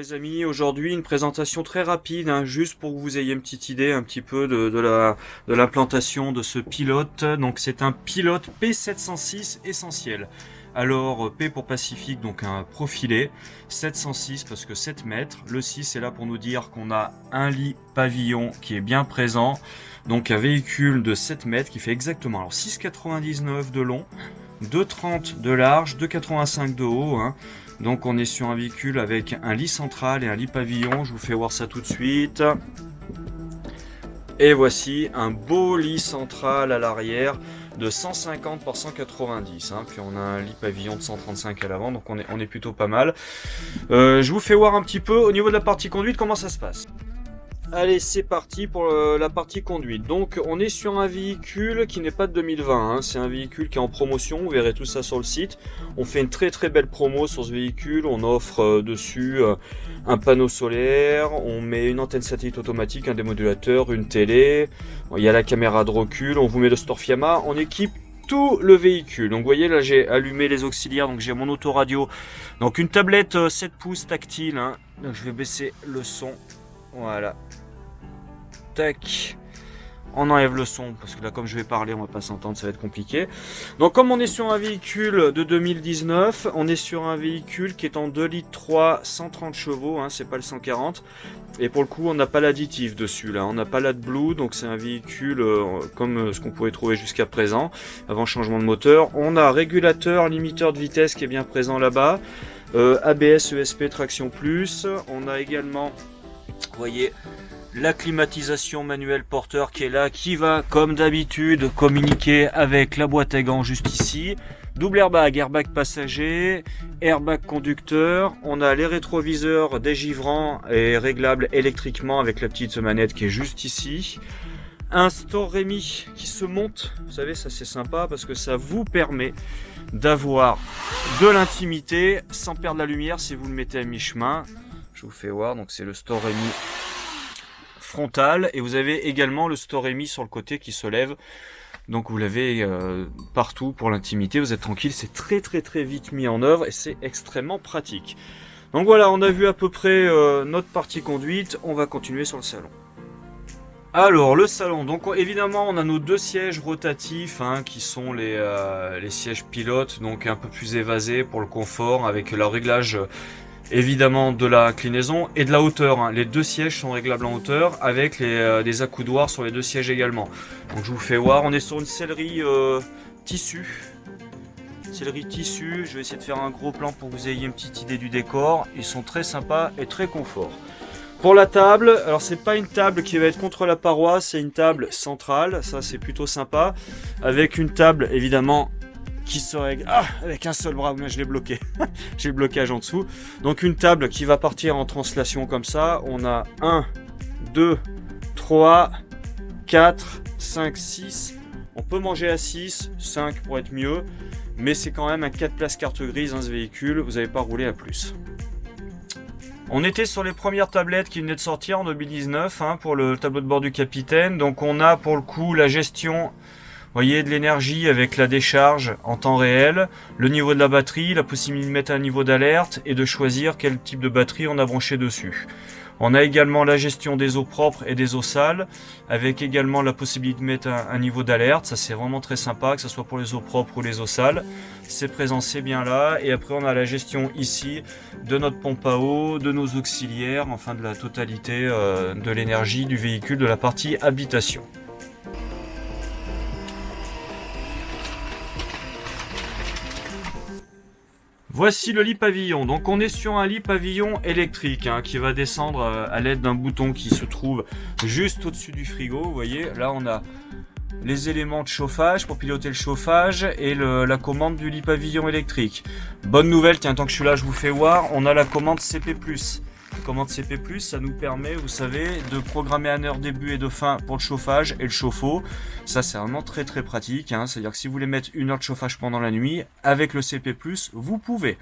les amis, aujourd'hui une présentation très rapide, hein, juste pour que vous ayez une petite idée un petit peu de l'implantation de ce pilote. Donc c'est un pilote P706 essentiel. Alors P pour Pacifique, donc un profilé, 706 parce que 7 mètres, le 6 est là pour nous dire qu'on a un lit pavillon qui est bien présent, donc un véhicule de 7 mètres qui fait exactement alors 6,99 de long, 2,30 de large, 2,85 de haut, hein. Donc on est sur un véhicule avec un lit central et un lit pavillon, je vous fais voir ça tout de suite. Et voici un beau lit central à l'arrière de 150 par 190, hein. Puis on a un lit pavillon de 135 à l'avant, donc on est plutôt pas mal. Je vous fais voir un petit peu au niveau de la partie conduite comment ça se passe. Allez, c'est parti pour la partie conduite. Donc on est sur un véhicule qui n'est pas de 2020, hein. C'est un véhicule qui est en promotion, vous verrez tout ça sur le site. On fait une très très belle promo sur ce véhicule, on offre dessus un panneau solaire, on met une antenne satellite automatique, un démodulateur, une télé, il y a la caméra de recul, on vous met le Storfiama, on équipe tout le véhicule. Donc vous voyez là j'ai allumé les auxiliaires, donc j'ai mon autoradio, donc une tablette 7 pouces tactile, hein. Donc je vais baisser le son, voilà. Tac, on enlève le son parce que là comme je vais parler on va pas s'entendre, ça va être compliqué. Donc comme on est sur un véhicule de 2019, on est sur un véhicule qui est en 2 litres 3, 130 chevaux, hein, c'est pas le 140. Et pour le coup on n'a pas l'additif dessus là, on n'a pas l'AdBlue, donc c'est un véhicule comme ce qu'on pouvait trouver jusqu'à présent avant changement de moteur. On a régulateur, limiteur de vitesse qui est bien présent là-bas, ABS, ESP, traction plus. On a également, vous voyez, la climatisation manuelle porteur qui est là, qui va comme d'habitude communiquer avec la boîte à gants juste ici. Double airbag, airbag passager, airbag conducteur. On a les rétroviseurs dégivrants et réglables électriquement avec la petite manette qui est juste ici. Un store Rémi qui se monte, vous savez ça c'est sympa parce que ça vous permet d'avoir de l'intimité sans perdre la lumière si vous le mettez à mi-chemin. Je vous fais voir, donc c'est le store Rémi frontal, et vous avez également le Storemi sur le côté qui se lève, donc vous l'avez partout pour l'intimité, vous êtes tranquille, c'est très vite mis en œuvre et c'est extrêmement pratique. Donc voilà, on a vu à peu près notre partie conduite, on va continuer sur le salon. Alors le salon, donc évidemment on a nos deux sièges rotatifs, hein, qui sont les sièges pilotes, donc un peu plus évasés pour le confort avec leur réglage évidemment de la inclinaison et de la hauteur, hein. Les deux sièges sont réglables en hauteur avec des accoudoirs sur les deux sièges également. Donc je vous fais voir, on est sur une sellerie tissu. Sellerie tissu, je vais essayer de faire un gros plan pour que vous ayez une petite idée du décor. Ils sont très sympas et très confort. Pour la table, alors c'est pas une table qui va être contre la paroi, c'est une table centrale, ça c'est plutôt sympa. Avec une table évidemment qui se règle avec un seul bras, mais je l'ai bloqué. J'ai le blocage en dessous. Donc une table qui va partir en translation comme ça. On a 1, 2, 3, 4, 5, 6. On peut manger à 6, 5 pour être mieux. Mais c'est quand même un 4 places carte grise, hein, ce véhicule. Vous n'avez pas roulé à plus. On était sur les premières tablettes qui venaient de sortir en 2019, hein, pour le tableau de bord du capitaine. Donc on a pour le coup la gestion, voyez, de l'énergie avec la décharge en temps réel, le niveau de la batterie, la possibilité de mettre un niveau d'alerte et de choisir quel type de batterie on a branché dessus. On a également la gestion des eaux propres et des eaux sales, avec également la possibilité de mettre un niveau d'alerte. Ça c'est vraiment très sympa, que ce soit pour les eaux propres ou les eaux sales. C'est présent, c'est bien là. Et après on a la gestion ici de notre pompe à eau, de nos auxiliaires, enfin de la totalité de l'énergie du véhicule, de la partie habitation. Voici le lit pavillon. Donc on est sur un lit pavillon électrique, hein, qui va descendre à l'aide d'un bouton qui se trouve juste au-dessus du frigo. Vous voyez, là on a les éléments de chauffage pour piloter le chauffage et la commande du lit pavillon électrique. Bonne nouvelle, tiens, tant que je suis là, je vous fais voir, on a la commande CP+. Commande CP+, ça nous permet, vous savez, de programmer un heure début et de fin pour le chauffage et le chauffe-eau. Ça c'est vraiment très pratique, hein. C'est-à-dire que si vous voulez mettre une heure de chauffage pendant la nuit, avec le CP+, vous pouvez.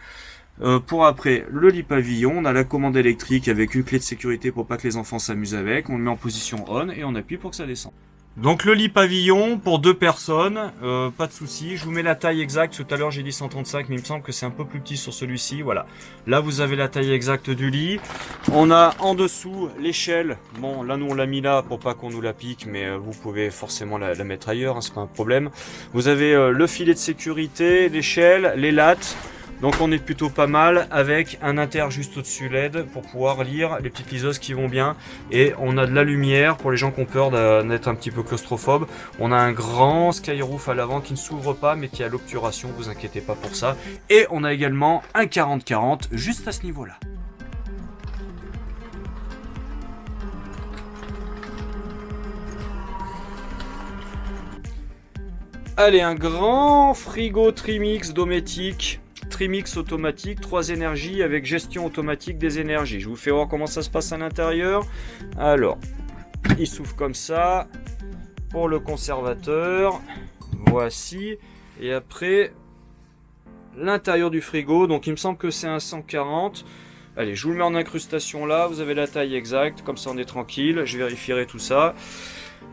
Pour après, le lit pavillon, on a la commande électrique avec une clé de sécurité pour pas que les enfants s'amusent avec. On le met en position on et on appuie pour que ça descende. Donc le lit pavillon pour 2 personnes, pas de souci. Je vous mets la taille exacte. Tout à l'heure j'ai dit 135, mais il me semble que c'est un peu plus petit sur celui-ci. Voilà. Là vous avez la taille exacte du lit. On a en dessous l'échelle. Bon là nous on l'a mis là pour pas qu'on nous la pique, mais vous pouvez forcément la mettre ailleurs, hein, c'est pas un problème. Vous avez le filet de sécurité, l'échelle, les lattes. Donc on est plutôt pas mal avec un inter juste au-dessus LED pour pouvoir lire les petites liseuses qui vont bien. Et on a de la lumière pour les gens qui ont peur d'être un petit peu claustrophobes. On a un grand skyroof à l'avant qui ne s'ouvre pas mais qui a l'obturation, vous inquiétez pas pour ça. Et on a également un 40-40 juste à ce niveau-là. Allez, un grand frigo Trimix Dometic. Trimix automatique, 3 énergies avec gestion automatique des énergies. Je vous fais voir comment ça se passe à l'intérieur. Alors, il s'ouvre comme ça pour le conservateur. Voici. Et après, l'intérieur du frigo. Donc, il me semble que c'est un 140. Allez, je vous le mets en incrustation là. Vous avez la taille exacte. Comme ça, on est tranquille. Je vérifierai tout ça.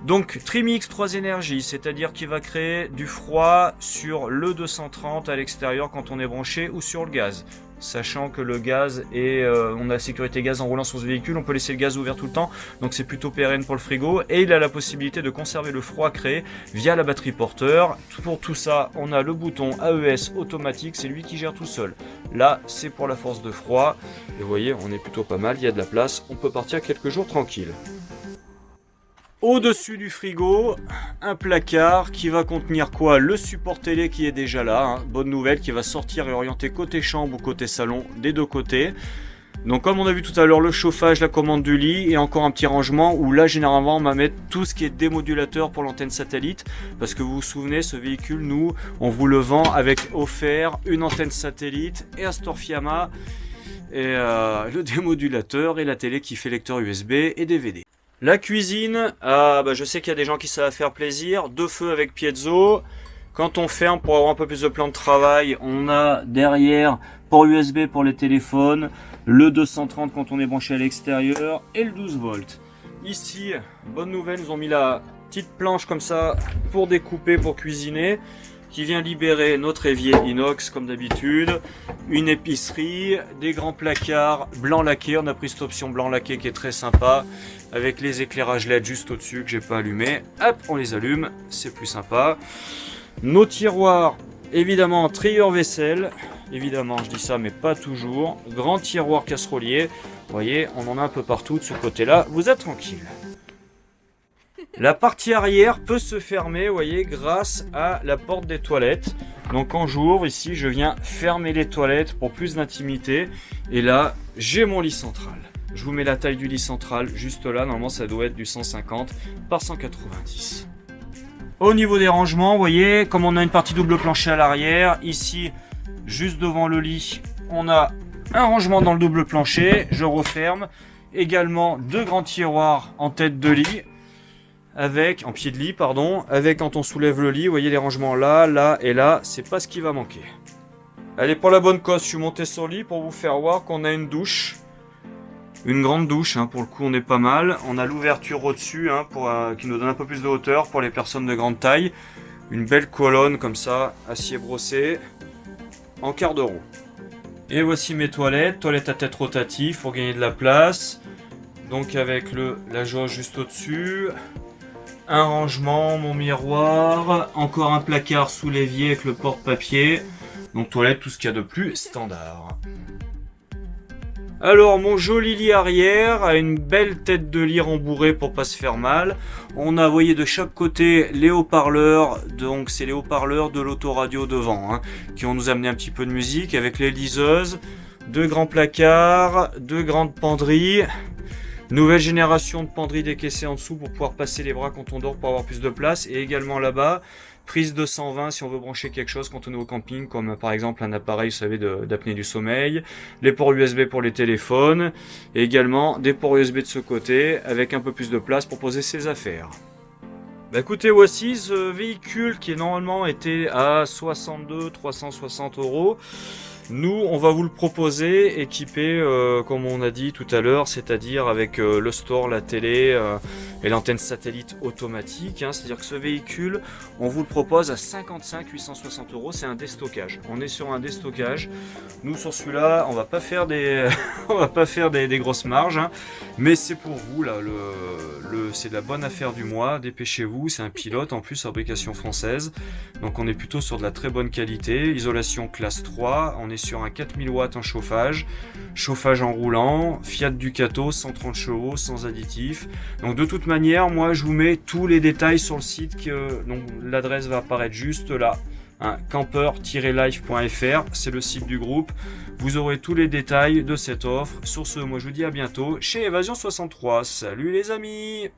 Donc Trimix 3 énergies, c'est-à-dire qu'il va créer du froid sur le 230 à l'extérieur quand on est branché ou sur le gaz. Sachant que le gaz on a la sécurité gaz en roulant sur ce véhicule, on peut laisser le gaz ouvert tout le temps, donc c'est plutôt pérenne pour le frigo. Et il a la possibilité de conserver le froid créé via la batterie porteur. Pour tout ça, on a le bouton AES automatique, c'est lui qui gère tout seul. Là, c'est pour la force de froid. Et vous voyez, on est plutôt pas mal, il y a de la place, on peut partir quelques jours tranquille. Au-dessus du frigo, un placard qui va contenir quoi? Le support télé qui est déjà là, hein. Bonne nouvelle, qui va sortir et orienter côté chambre ou côté salon, des deux côtés. Donc comme on a vu tout à l'heure, le chauffage, la commande du lit et encore un petit rangement où là généralement on va mettre tout ce qui est démodulateur pour l'antenne satellite. Parce que vous vous souvenez, ce véhicule, nous, on vous le vend avec offert une antenne satellite et un store Fiamma. Et le démodulateur et la télé qui fait lecteur USB et DVD. La cuisine, je sais qu'il y a des gens qui savent faire plaisir. 2 feux avec piezo. Quand on ferme pour avoir un peu plus de plan de travail, on a derrière port USB pour les téléphones, le 230 quand on est branché à l'extérieur et le 12 volts. Ici, bonne nouvelle, nous ont mis la petite planche comme ça pour découper, pour cuisiner, qui vient libérer notre évier inox comme d'habitude, une épicerie, des grands placards blanc laqué. On a pris cette option blanc laqué qui est très sympa avec les éclairages LED juste au-dessus que j'ai pas allumé. Hop, on les allume, c'est plus sympa. Nos tiroirs, évidemment trieur vaisselle, évidemment je dis ça mais pas toujours. Grand tiroir casserolier, vous voyez, on en a un peu partout de ce côté-là, vous êtes tranquille. La partie arrière peut se fermer, vous voyez, grâce à la porte des toilettes. Donc quand j'ouvre ici, je viens fermer les toilettes pour plus d'intimité. Et là, j'ai mon lit central. Je vous mets la taille du lit central juste là. Normalement, ça doit être du 150 par 190. Au niveau des rangements, vous voyez, comme on a une partie double plancher à l'arrière, ici, juste devant le lit, on a un rangement dans le double plancher. Je referme. Également 2 grands tiroirs en tête de lit. En pied de lit, pardon, avec quand on soulève le lit, vous voyez les rangements là, là et là, c'est pas ce qui va manquer. Allez, pour la bonne cause, je suis monté sur le lit pour vous faire voir qu'on a une douche. Une grande douche, hein, pour le coup on est pas mal. On a l'ouverture au-dessus, hein, qui nous donne un peu plus de hauteur pour les personnes de grande taille. Une belle colonne comme ça, acier brossé, en quart de roue. Et voici mes toilettes, toilettes à tête rotative pour gagner de la place. Donc avec la jauge juste au-dessus. Un rangement, mon miroir, encore un placard sous l'évier avec le porte-papier. Donc toilette, tout ce qu'il y a de plus standard. Alors mon joli lit arrière a une belle tête de lit rembourrée pour pas se faire mal. On a, vous voyez, de chaque côté les haut-parleurs, donc c'est les haut-parleurs de l'autoradio devant, hein, qui vont nous amener un petit peu de musique avec les liseuses, 2 grands placards, 2 grandes penderies. Nouvelle génération de penderies décaissées en dessous pour pouvoir passer les bras quand on dort pour avoir plus de place. Et également là-bas, prise 220 si on veut brancher quelque chose quand on est au camping, comme par exemple un appareil, vous savez, d'apnée du sommeil. Les ports USB pour les téléphones. Et également des ports USB de ce côté avec un peu plus de place pour poser ses affaires. Bah écoutez, voici ce véhicule qui est normalement était à 360 euros. Nous, on va vous le proposer équipé, comme on a dit tout à l'heure, c'est-à-dire avec le store, la télé et l'antenne satellite automatique. Hein. C'est-à-dire que ce véhicule, on vous le propose à 55 860 euros. C'est un déstockage. On est sur un déstockage. Nous, sur celui-là, on va pas faire des, on va pas faire des grosses marges, hein. Mais c'est pour vous là. C'est de la bonne affaire du mois. Dépêchez-vous. C'est un pilote en plus fabrication française. Donc on est plutôt sur de la très bonne qualité. Isolation classe 3. On est sur un 4000 watts en chauffage, chauffage en roulant, Fiat Ducato, 130 chevaux, sans additifs. Donc de toute manière, moi je vous mets tous les détails sur le site, donc l'adresse va apparaître juste là, hein, camper-life.fr, c'est le site du groupe. Vous aurez tous les détails de cette offre. Sur ce, moi je vous dis à bientôt chez Évasion 63. Salut les amis!